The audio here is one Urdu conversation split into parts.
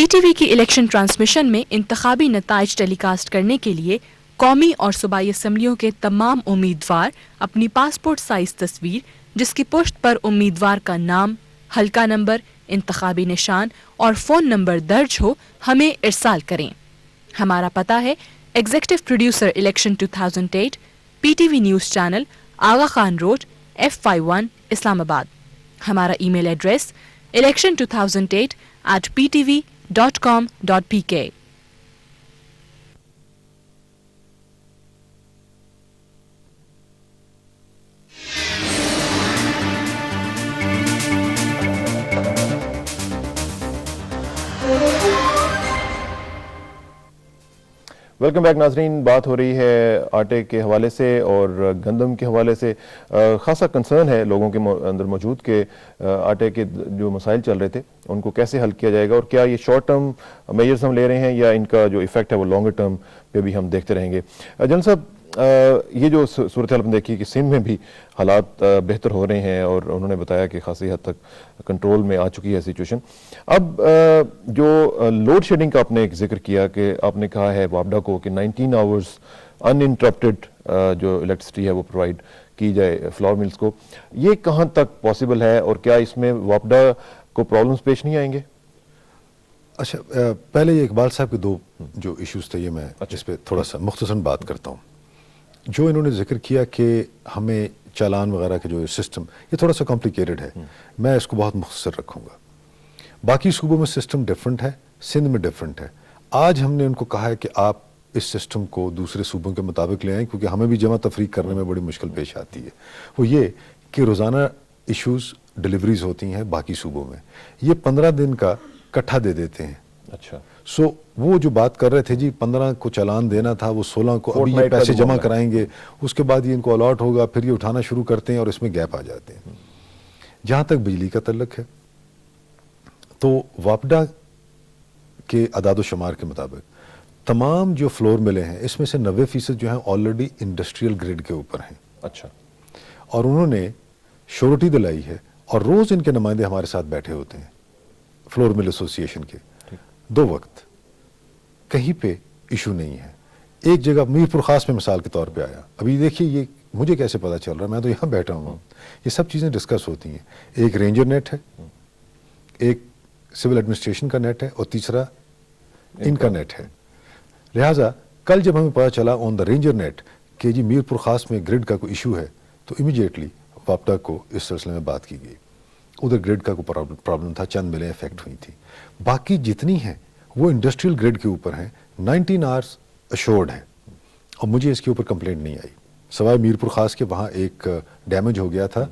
پی ٹی وی کی الیکشن ٹرانسمیشن میں انتخابی نتائج ٹیلی کاسٹ کرنے کے لیے قومی اور صوبائی اسمبلیوں کے تمام امیدوار اپنی پاسپورٹ سائز تصویر جس کی پشت پر امیدوار کا نام، حلقہ نمبر، انتخابی نشان اور فون نمبر درج ہو ہمیں ارسال کریں۔ ہمارا پتہ ہے executive producer election 2008 P T V news channel, Agha Khan road, F51 Islamabad. ہمارا email address election2008@ptv.com.pk۔ Welcome back ناظرین، بات ہو رہی ہے آٹے کے حوالے سے اور گندم کے حوالے سے۔ خاصا کنسرن ہے لوگوں کے اندر موجود کہ آٹے کے جو مسائل چل رہے تھے ان کو کیسے حل کیا جائے گا، اور کیا یہ شارٹ ٹرم میجرز ہم لے رہے ہیں یا ان کا جو ایفیکٹ ہے وہ لانگر ٹرم پہ بھی ہم دیکھتے رہیں گے۔ جنرل صاحب، یہ جو صورتحال ہم دیکھی کہ سندھ میں بھی حالات بہتر ہو رہے ہیں اور انہوں نے بتایا کہ خاصی حد تک کنٹرول میں آ چکی ہے سچویشن۔ اب جو لوڈ شیڈنگ کا آپ نے ایک ذکر کیا کہ آپ نے کہا ہے وابڈا کو کہ 19 آورز ان انٹرپٹڈ جو الیکٹریسٹی ہے وہ پرووائڈ کی جائے فلور ملز کو، یہ کہاں تک پاسبل ہے اور کیا اس میں وابڈا کو پرابلمز پیش نہیں آئیں گے؟ اچھا، پہلے یہ اقبال صاحب کے دو جو ایشوز تھے یہ میں اس پہ تھوڑا سا مختصراً بات کرتا ہوں۔ جو انہوں نے ذکر کیا کہ ہمیں چالان وغیرہ کے جو سسٹم، یہ تھوڑا سا کمپلیکیٹڈ ہے، میں اس کو بہت مختصر رکھوں گا۔ باقی صوبوں میں سسٹم ڈیفرنٹ ہے، سندھ میں ڈیفرنٹ ہے۔ آج ہم نے ان کو کہا ہے کہ آپ اس سسٹم کو دوسرے صوبوں کے مطابق لے آئیں، کیونکہ ہمیں بھی جمع تفریق کرنے میں بڑی مشکل پیش آتی ہے۔ وہ یہ کہ روزانہ ایشوز ڈیلیوریز ہوتی ہیں باقی صوبوں میں، یہ 15 دن کا کٹھا دے دیتے ہیں۔ اچھا، سو وہ جو بات کر رہے تھے جی 15 کو چالان دینا تھا، وہ 16 کو ابھی یہ پیسے جمع کرائیں گے، اس کے بعد یہ ان کو الاٹ ہوگا، پھر یہ اٹھانا شروع کرتے ہیں اور اس میں گیپ آ جاتے ہیں۔ جہاں تک بجلی کا تعلق ہے تو واپڈا کے اعداد و شمار کے مطابق تمام جو فلور ملے ہیں اس میں سے 90% جو ہیں آلریڈی انڈسٹریل گریڈ کے اوپر ہیں۔ اچھا، اور انہوں نے شورٹی دلائی ہے اور روز ان کے نمائندے ہمارے ساتھ بیٹھے ہوتے ہیں فلور مل ایسوسی ایشن کے، 2 وقت، کہیں پہ ایشو نہیں ہے۔ ایک جگہ میر پور خاص میں مثال کے طور پہ آیا، ابھی دیکھیے یہ مجھے کیسے پتا چل رہا ہے، میں تو یہاں بیٹھا ہوں، یہ سب چیزیں ڈسکس ہوتی ہیں۔ ایک رینجر نیٹ ہے، ایک سول ایڈمنسٹریشن کا نیٹ ہے اور تیسرا ان کا نیٹ ہے۔ لہٰذا کل جب ہمیں پتا چلا آن دا رینجر نیٹ کہ جی میر پور خاص میں گرڈ کا کوئی ایشو ہے تو امیڈیٹلی واپڈا کو اس سلسلے میں بات کی گئی۔ ادھر گرڈ کا کوئی پرابلم تھا، چند ملیں افیکٹ ہوئی تھی، باقی جتنی ہیں وہ انڈسٹریل گریڈ کے اوپر ہیں، 19 آورس ایشورڈ ہیں، اور مجھے اس کے اوپر کمپلینٹ نہیں آئی، سوائے میر پور خاص کے وہاں ایک ڈیمیج ہو گیا تھا،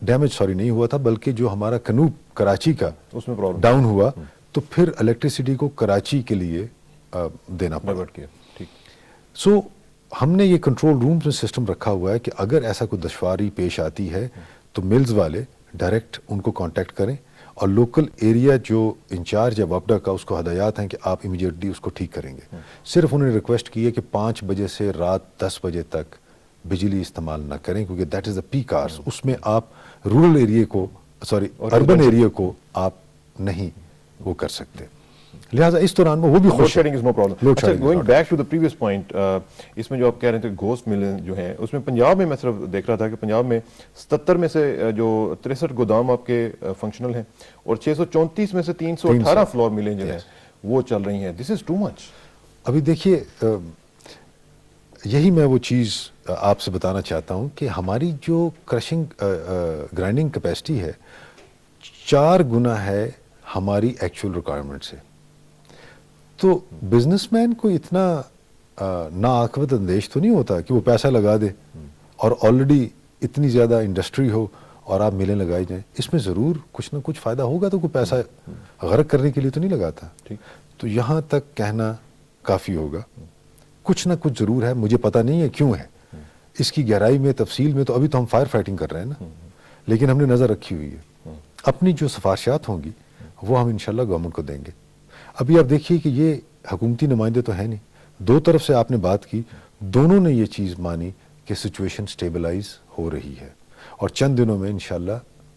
نہیں ہوا تھا بلکہ جو ہمارا کنوب کراچی کا اس میں پرابلم ڈاؤن ہوا تو پھر الیکٹریسٹی کو کراچی کے لیے دینا پڑا۔ سو ہم نے یہ کنٹرول رومز میں سسٹم رکھا ہوا ہے کہ اگر ایسا کوئی دشواری پیش آتی ہے تو ملز والے ڈائریکٹ ان کو کانٹیکٹ کریں، اور لوکل ایریا جو انچارج ہے واپڈا کا اس کو ہدایات ہیں کہ آپ امیڈیٹلی اس کو ٹھیک کریں گے۔ صرف انہوں نے ریکویسٹ کی ہے کہ 5 بجے سے رات 10 بجے تک بجلی استعمال نہ کریں، کیونکہ that is the peak hours, اس میں آپ رورل ایریا کو اربن ایریا کو آپ نہیں وہ کر سکتے، لہٰذا اس دوران وہ بھی load shedding is no problem. اچھا، going back to the previous point, اس میں جو آپ کہہ رہے تھے گھوسٹ ملیں جو ہیں، اس میں پنجاب میں صرف دیکھ رہا تھا کہ پنجاب میں 77 میں سے جو 63 گودام آپ کے فنکشنل ہیں اور 634 میں سے 318 فلور ملیں جو ہیں وہ چل رہی ہیں۔ دس از ٹو مچ۔ ابھی دیکھیے یہی میں وہ چیز آپ سے بتانا چاہتا ہوں کہ ہماری جو کرشنگ گرائنڈنگ کیپیسٹی ہے 4 گنا ہے ہماری ایکچوئل ریکوائرمنٹ سے، تو بزنس مین کو اتنا ناعاقبت اندیش تو نہیں ہوتا کہ وہ پیسہ لگا دے اور آلریڈی اتنی زیادہ انڈسٹری ہو اور آپ ملیں لگائی جائیں، اس میں ضرور کچھ نہ کچھ فائدہ ہوگا، تو کوئی پیسہ غرق کرنے کے لیے تو نہیں لگاتا۔ تو یہاں تک کہنا کافی ہوگا، کچھ نہ کچھ ضرور ہے، مجھے پتہ نہیں ہے کیوں ہے، اس کی گہرائی میں تفصیل میں تو ابھی تو ہم فائر فائٹنگ کر رہے ہیں نا، لیکن ہم نے نظر رکھی ہوئی ہے، اپنی جو سفارشات ہوں گی وہ ہم انشاءاللہ گورنمنٹ کو دیں گے۔ ابھی آپ دیکھیے کہ یہ حکومتی نمائندے تو ہیں نہیں، 2 طرف سے آپ نے بات کی، دونوں نے یہ چیز مانی کہ سچویشن سٹیبلائز ہو رہی ہے اور چند دنوں میں انشاءاللہ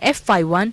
F51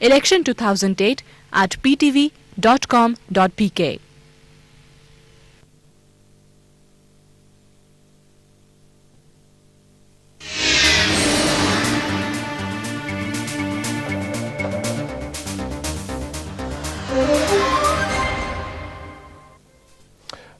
election2008@ptv.com.pk।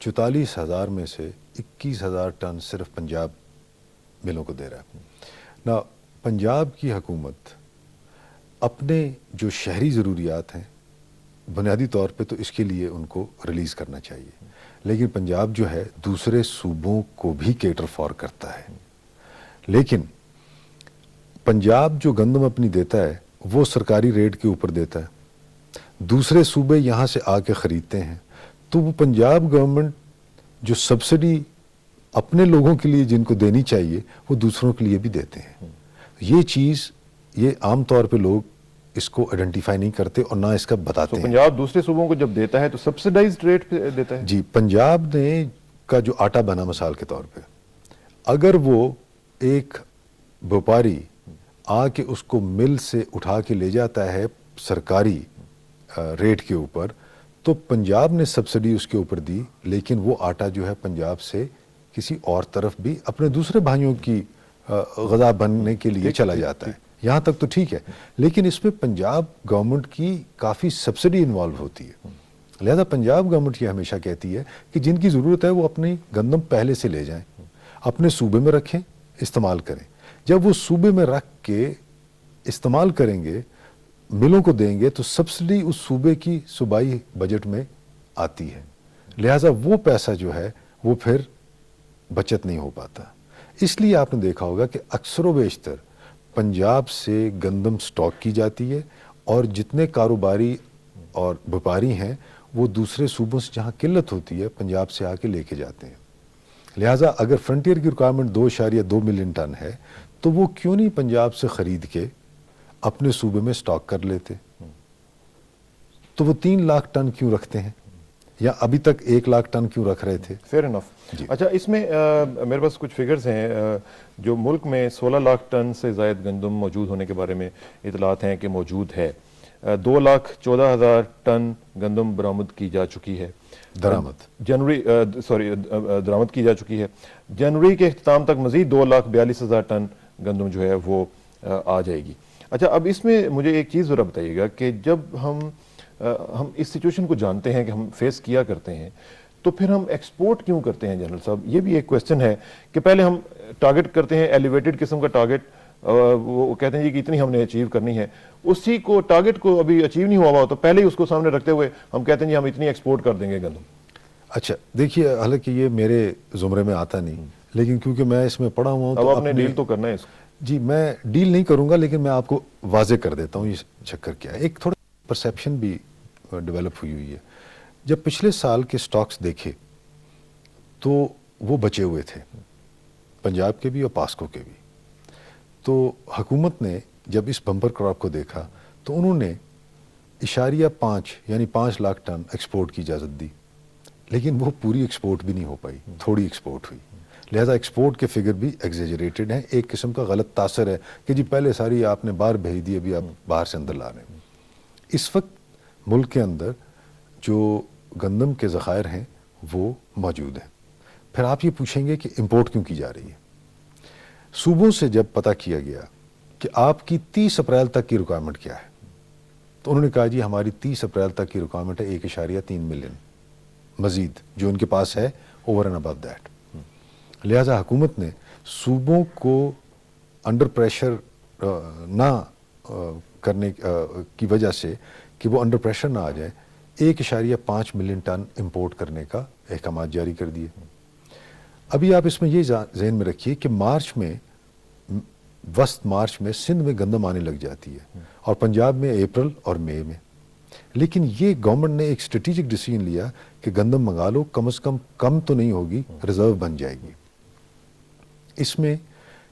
44,000 میں سے 21,000 ٹن صرف پنجاب ملوں کو دے رہا ہے نا. پنجاب کی حکومت اپنے جو شہری ضروریات ہیں بنیادی طور پہ تو اس کے لیے ان کو ریلیز کرنا چاہیے, لیکن پنجاب جو ہے دوسرے صوبوں کو بھی کیٹر فار کرتا ہے. لیکن پنجاب جو گندم اپنی دیتا ہے وہ سرکاری ریٹ کے اوپر دیتا ہے, دوسرے صوبے یہاں سے آ کے خریدتے ہیں, تو وہ پنجاب گورنمنٹ جو سبسڈی اپنے لوگوں کے لیے جن کو دینی چاہیے وہ دوسروں کے لیے بھی دیتے ہیں. یہ چیز یہ عام طور پہ لوگ اس کو آئیڈینٹیفائی نہیں کرتے اور نہ اس کا بتاتے ہیں. پنجاب دوسرے صوبوں کو جب دیتا ہے تو سبسڈائزڈ ریٹ پہ دیتا ہے؟ جی, پنجاب نے کا جو آٹا بنا مثال کے طور پہ, اگر وہ ایک بیوپاری آ کے اس کو مل سے اٹھا کے لے جاتا ہے سرکاری ریٹ کے اوپر, تو پنجاب نے سبسڈی اس کے اوپر دی, لیکن وہ آٹا جو ہے پنجاب سے کسی اور طرف بھی اپنے دوسرے بھائیوں کی غذا بننے کے لیے چلا جاتا ہے. یہاں تک تو ٹھیک ہے, لیکن اس میں پنجاب گورنمنٹ کی کافی سبسڈی انوالو ہوتی ہے. لہذا پنجاب گورنمنٹ یہ ہمیشہ کہتی ہے کہ جن کی ضرورت ہے وہ اپنی گندم پہلے سے لے جائیں, اپنے صوبے میں رکھیں, استعمال کریں. جب وہ صوبے میں رکھ کے استعمال کریں گے, ملوں کو دیں گے, تو سبسڈی اس صوبے کی صوبائی بجٹ میں آتی ہے. لہذا وہ پیسہ جو ہے وہ پھر بچت نہیں ہو پاتا. اس لیے آپ نے دیکھا ہوگا کہ اکثر و بیشتر پنجاب سے گندم سٹاک کی جاتی ہے, اور جتنے کاروباری اور بیوپاری ہیں وہ دوسرے صوبوں سے جہاں قلت ہوتی ہے پنجاب سے آ کے لے کے جاتے ہیں. لہٰذا اگر فرنٹیئر کی ریکوائرمنٹ 2.2 ملین ٹن ہے تو وہ کیوں نہیں پنجاب سے خرید کے اپنے صوبے میں سٹاک کر لیتے؟ تو وہ 3 لاکھ ٹن کیوں رکھتے ہیں, یا ابھی تک 1 لاکھ ٹن کیوں رکھ رہے تھے؟ Fair enough. اچھا, اس میں میرے پاس کچھ فگرز ہیں جو ملک میں 16 لاکھ ٹن سے زائد گندم موجود ہونے کے بارے میں اطلاعات ہیں کہ موجود ہے. 2,14,000 ٹن گندم برآمد کی جا چکی ہے, درآمد کی جا چکی ہے. جنوری کے اختتام تک مزید 2,42,000 ٹن گندم جو ہے وہ آ جائے گی. اچھا, اب اس میں مجھے ایک چیز ذرا بتائیے گا کہ جب ہم اس سچویشن کو جانتے ہیں کہ ہم فیس کیا کرتے ہیں, تو پھر ہم ایکسپورٹ کیوں کرتے ہیں جنرل صاحب؟ یہ بھی ایک کویسچن ہے کہ پہلے ہم ٹارگٹ کرتے ہیں ایلیویٹڈ قسم کا ٹارگٹ, وہ کہتے ہیں جی کہ اتنی ہم نے اچیو کرنی ہے, اسی کو ٹارگٹ کو ابھی اچیو نہیں ہوا تو پہلے ہی اس کو سامنے رکھتے ہوئے ہم کہتے ہیں جی ہم اتنی ایکسپورٹ کر دیں گے گندم. اچھا دیکھیے, حالانکہ یہ میرے زمرے میں آتا نہیں, لیکن کیونکہ میں اس میں پڑھا ہوا ہوں اب تو آپ نے ڈیل تو کرنا ہے اس کو. جی, میں ڈیل نہیں کروں گا, لیکن میں آپ کو واضح کر دیتا ہوں یہ چکر کیا ہے. ایک تھوڑا پرسیپشن بھی ڈیولپ ہوئی ہے. جب پچھلے سال کے سٹاکس دیکھے تو وہ بچے ہوئے تھے, پنجاب کے بھی اور پاسکو کے بھی. تو حکومت نے جب اس بمپر کراپ کو دیکھا تو انہوں نے 0.5 یعنی 5 لاکھ ٹن ایکسپورٹ کی اجازت دی, لیکن وہ پوری ایکسپورٹ بھی نہیں ہو پائی, تھوڑی ایکسپورٹ ہوئی. لہذا ایکسپورٹ کے فگر بھی ایگزیجریٹڈ ہیں, ایک قسم کا غلط تاثر ہے کہ جی پہلے ساری آپ نے باہر بھیج دی, ابھی آپ باہر سے اندر لا رہے ہیں. اس وقت ملک کے اندر جو گندم کے ذخائر ہیں وہ موجود ہیں. پھر آپ یہ پوچھیں گے کہ امپورٹ کیوں کی جا رہی ہے. صوبوں سے جب پتہ کیا گیا کہ آپ کی 30 اپریل تک کی ریکوائرمنٹ کیا ہے, تو انہوں نے کہا جی ہماری 30 اپریل تک کی ریکوائرمنٹ ہے 1.3 ملین مزید جو ان کے پاس ہے اوور اینڈ ابو دیٹ. لہذا حکومت نے صوبوں کو انڈر پریشر نہ کرنے کی وجہ سے کہ وہ انڈر پریشر نہ آ جائیں 1.5 ملین ٹن امپورٹ کرنے کا احکامات جاری کر دیے. ابھی آپ اس میں یہ ذہن میں رکھیے کہ مارچ میں وسط مارچ میں سندھ میں گندم آنے لگ جاتی ہے اور پنجاب میں اپریل اور مئی میں. لیکن یہ گورنمنٹ نے ایک اسٹریٹجک ڈیسیژن لیا کہ گندم منگا لو, کم از کم تو نہیں ہوگی, ریزرو بن جائے گی. اس میں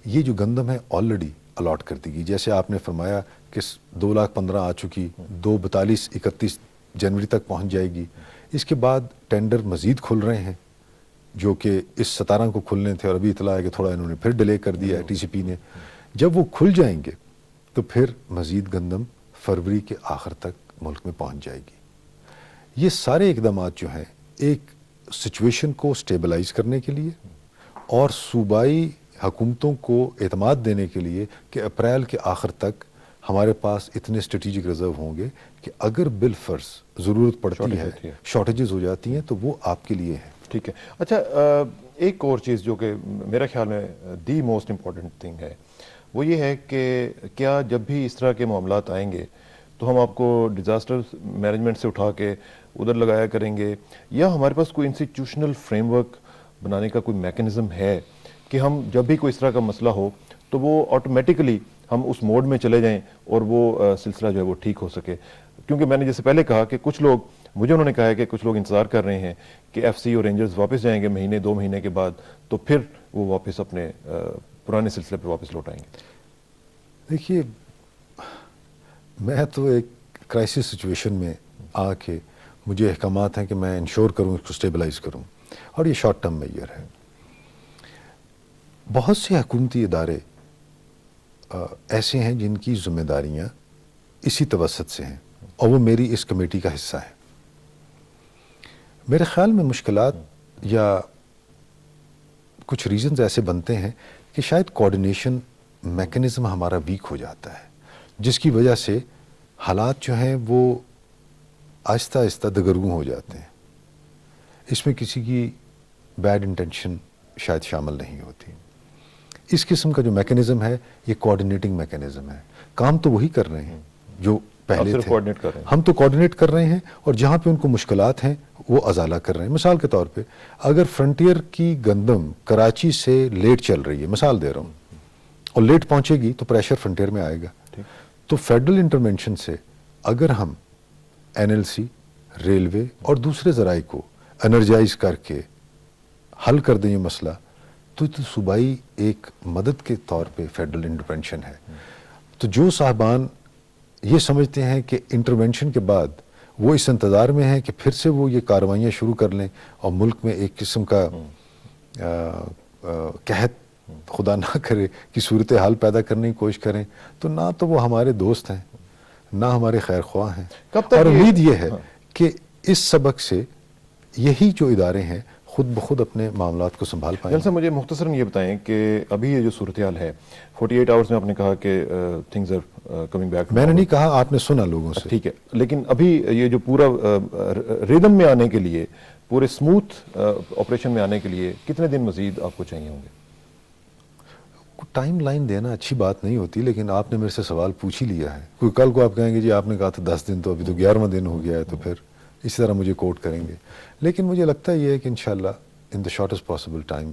یہ جو گندم ہے آلریڈی الاٹ کر دی گئی, جیسے آپ نے فرمایا کہ 2,15,000 آ چکی, 2,42,31 جنوری تک پہنچ جائے گی. اس کے بعد ٹینڈر مزید کھل رہے ہیں جو کہ اس 17 کو کھلنے تھے, اور ابھی اطلاع ہے کہ تھوڑا انہوں نے پھر ڈیلے کر دیا ہے ٹی سی پی نے. جب وہ کھل جائیں گے تو پھر مزید گندم فروری کے آخر تک ملک میں پہنچ جائے گی. یہ سارے اقدامات جو ہیں ایک سچویشن کو سٹیبلائز کرنے کے لیے اور صوبائی حکومتوں کو اعتماد دینے کے لیے کہ اپریل کے آخر تک ہمارے پاس اتنے اسٹریٹجک ریزرو ہوں گے کہ اگر بالفرض ضرورت پڑتی ہے, شارٹیجز ہو جاتی ہیں, تو وہ آپ کے لیے ہیں. ٹھیک ہے. اچھا ایک اور چیز جو کہ میرا خیال میں دی موسٹ امپورٹنٹ تھنگ ہے وہ یہ ہے کہ کیا جب بھی اس طرح کے معاملات آئیں گے تو ہم آپ کو ڈیزاسٹر مینجمنٹ سے اٹھا کے ادھر لگایا کریں گے, یا ہمارے پاس کوئی انسٹیٹیوشنل فریم ورک بنانے کا کوئی میکنزم ہے کہ ہم جب بھی کوئی اس طرح کا مسئلہ ہو تو وہ آٹومیٹکلی ہم اس موڈ میں چلے جائیں اور وہ سلسلہ جو ہے وہ ٹھیک ہو سکے؟ کیونکہ میں نے جیسے پہلے کہا کہ کچھ لوگ مجھے انہوں نے کہا ہے کہ کچھ لوگ انتظار کر رہے ہیں کہ ایف سی اور رینجرز واپس جائیں گے مہینے 2 مہینے کے بعد, تو پھر وہ واپس اپنے پرانے سلسلے پہ واپس لوٹ آئیں گے. دیکھیے, میں تو ایک کرائسس سچویشن میں آ کے مجھے احکامات ہیں کہ میں انشور کروں, اس کو اسٹیبلائز کروں, اور یہ شارٹ ٹرم میجر ہے. بہت سے حکومتی ادارے ایسے ہیں جن کی ذمہ داریاں اسی توسط سے ہیں, اور وہ میری اس کمیٹی کا حصہ ہے. میرے خیال میں مشکلات یا کچھ ریزنز ایسے بنتے ہیں کہ شاید کوآرڈینیشن میکنزم ہمارا ویک ہو جاتا ہے, جس کی وجہ سے حالات جو ہیں وہ آہستہ آہستہ دگرگوں ہو جاتے ہیں. اس میں کسی کی بیڈ انٹینشن شاید شامل نہیں ہوتی. اس قسم کا جو میکنزم ہے یہ کوآرڈینیٹنگ میکنزم ہے. کام تو وہی کر رہے ہیں جو پہلے تھے, کوآرڈینیٹ کر رہے ہیں. ہم تو کوآرڈینیٹ کر رہے ہیں, اور جہاں پہ ان کو مشکلات ہیں وہ ازالہ کر رہے ہیں. مثال کے طور پہ اگر فرنٹیئر کی گندم کراچی سے لیٹ چل رہی ہے, مثال دے رہا ہوں, اور لیٹ پہنچے گی تو پریشر فرنٹیئر میں آئے گا. تو فیڈرل انٹرونشن سے اگر ہم این ایل سی, ریلوے اور دوسرے ذرائع کو انرجائز کر کے حل کر دیں یہ مسئلہ, تو صوبائی ایک مدد کے طور پہ فیڈرل انٹرونشن ہے. تو جو صاحبان یہ سمجھتے ہیں کہ انٹرونشن کے بعد وہ اس انتظار میں ہیں کہ پھر سے وہ یہ کارروائیاں شروع کر لیں اور ملک میں ایک قسم کا قحط, خدا نہ کرے, کی صورتحال پیدا کرنے کی کوشش کریں, تو نہ تو وہ ہمارے دوست ہیں نہ ہمارے خیر خواہ ہیں. اور امید یہ ہے کہ اس سبق سے یہی جو ادارے ہیں خود بخود اپنے معاملات کو سنبھال پائیں. جلسہ مجھے مختصراً یہ بتائیں کہ ابھی یہ جو صورتحال ہے 48 آورز میں آپ نے کہا کہ تھنگز آر کمنگ بیک. میں نے نہیں کہا, آپ نے سنا لوگوں سے. ٹھیک ہے, لیکن ابھی یہ جو پورا ریدم میں آنے کے لیے, پورے اسموتھ آپریشن میں آنے کے لیے کتنے دن مزید آپ کو چاہیے ہوں گے؟ ٹائم لائن دینا اچھی بات نہیں ہوتی, لیکن آپ نے میرے سے سوال پوچھ ہی لیا ہے. کوئی کل کو آپ کہیں گے جی آپ نے کہا تھا 10 دن, تو ابھی تو 11واں دن ہو گیا ہے, تو پھر اسی طرح مجھے کوٹ کریں گے. لیکن مجھے لگتا ہے یہ ہے کہ انشاءاللہ ان دا شارٹیسٹ پاسبل ٹائم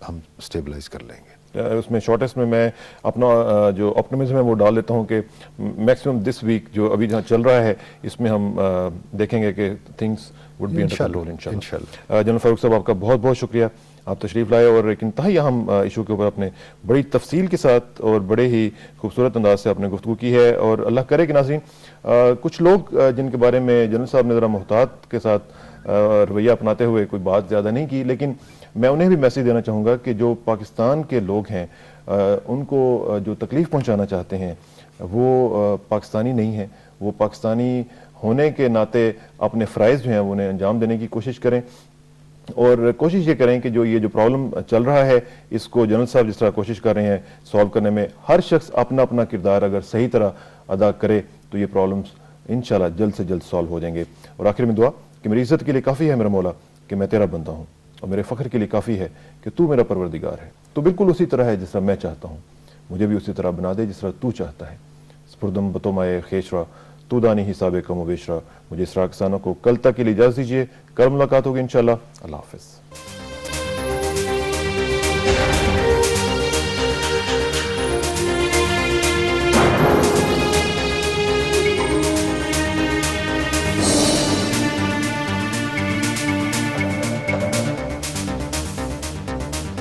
ہم اسٹیبلائز کر لیں گے. اس میں شارٹیسٹ میں اپنا جو آپٹیمزم ہے وہ ڈال دیتا ہوں کہ میکسیمم دس ویک جو ابھی جہاں چل رہا ہے اس میں ہم دیکھیں گے کہ things would be under control انشاءاللہ. جنرل فاروق صاحب آپ کا بہت بہت شکریہ, آپ تشریف لائے اور ایک انتہائی اہم ایشو کے اوپر اپنے بڑی تفصیل کے ساتھ اور بڑے ہی خوبصورت انداز سے آپ نے گفتگو کی ہے. اور اللہ کرے کہ ناظرین کچھ لوگ جن کے بارے میں جنرل صاحب نے ذرا محتاط کے ساتھ رویہ اپناتے ہوئے کوئی بات زیادہ نہیں کی, لیکن میں انہیں بھی میسیج دینا چاہوں گا کہ جو پاکستان کے لوگ ہیں ان کو جو تکلیف پہنچانا چاہتے ہیں وہ پاکستانی نہیں ہیں. وہ پاکستانی ہونے کے ناطے اپنے فرائض جو ہیں وہ انہیں انجام دینے کی کوشش کریں, اور کوشش یہ کریں کہ یہ جو پرابلم چل رہا ہے اس کو جنرل صاحب جس طرح کوشش کر رہے ہیں سالو کرنے میں, ہر شخص اپنا اپنا کردار اگر صحیح طرح ادا کرے تو یہ پرابلمس انشاءاللہ جلد سے جلد سالو ہو جائیں گے. اور آخر میں دعا کہ میری عزت کے لیے کافی ہے میرا مولا کہ میں تیرا بندہ ہوں, اور میرے فخر کے لیے کافی ہے کہ تو میرا پروردگار ہے. تو بالکل اسی طرح ہے جس طرح میں چاہتا ہوں, مجھے بھی اسی طرح بنا دے جس طرح تو چاہتا ہے. سپردم بتومائے خیشرا تو دانی حساب کم و بیشرا. مجھے اسرا کسانوں کو کل تک کے لیے اجازت دیجیے, کل ملاقات ہوگی انشاءاللہ. اللہ حافظ.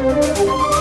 Thank you.